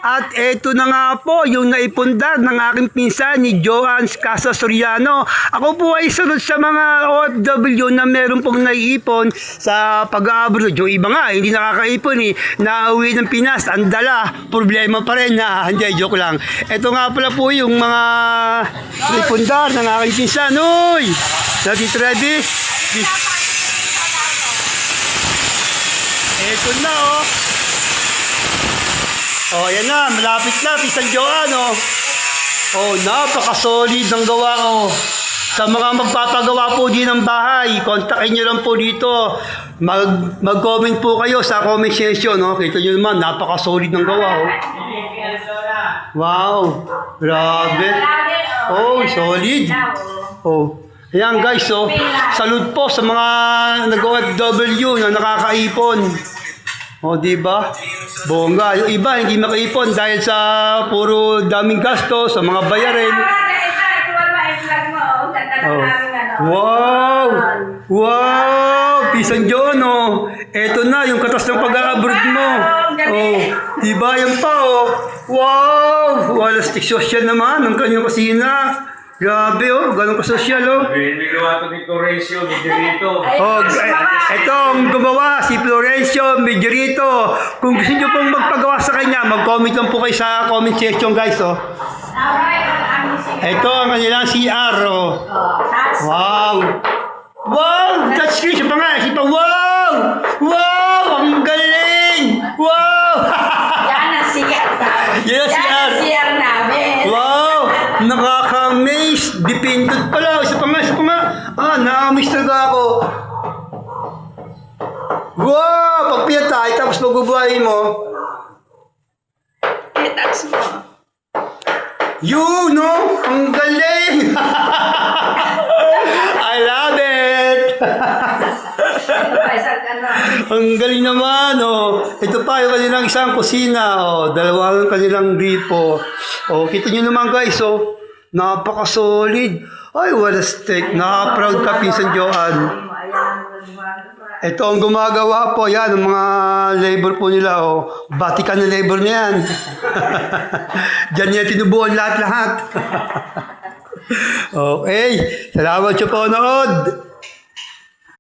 At eto na nga po, yung naipundar ng aking pinsan ni Joanne Casa Soriano. Ako po ay sunod sa mga OFW na meron pong naiipon sa pag-abroad. Yung iba nga, hindi nakakaipon nauwi ng Pinas, ang dala, problema pa rin na, hindi, joke lang. Eto nga pala po yung mga naipundar ng aking pinsan. Uy! Lagi Travis. Eto na oh. Oh, yan na, malapit na, Pinsan Joanne, oh. Oh, napaka-solid ng gawa ko. Sa mga magpapagawa po din ng bahay, kontakin nyo lang po dito. Mag-comment po kayo sa comment section, no? Kita nyo naman, napaka-solid ng gawa, oh. Wow, grabe. Oh, solid. Oh. Ayan guys, so salute po sa mga nag-OFW na nakakaipon. O, diba? Bongga. Yung iba hindi makaipon dahil sa puro daming gasto sa mga bayarin. Oh. Wow! Wow! Pinsan John, oh. Eto na, yung katas ng pag-a-abroad mo. Oh, diba? Yan pa, oh. Wow! Walastik social naman ng kanyang kusina. Grabe, oh. Ganun ka-social, oh. Hindi gawa ito ni Florencio, Medjerito. Oh, ito ang gumawa, si Florencio Medjerito. Kung gusto nyo pong magpagawa sa kanya, mag-comment lang po kayo sa comment section, guys, oh. Ito ang kanilang CR, oh. Wow! Wow! Touchscreen, siya pa nga, siya pa. Wow! Wow! Ang galing! Wow! Yan ang CR namin. Yan ang CR. CR namin. Wow! Nakaka-amaze! Dipindot pala. Isa pa nga, isa pa nga. Ah, na-amaze talaga ako. Wow! Pag pinatay, tapos magbubuhayin mo. I-touch mo. You know, ang galing! I love it! Ang galing naman, oh. Ito pa yung kanilang isang kusina, oh. Dalawang kanilang gripo. Oh, kita nyo naman guys, oh. Napaka-solid. Ay, wala steak. Naka-proud ka, Pinsan Joanne. Ito ang gumagawa po. Yan, ang mga labor po nila, oh. Batikan na labor na yan. Diyan niya tinubuan lahat-lahat. Okay. Salamat siya po, nood.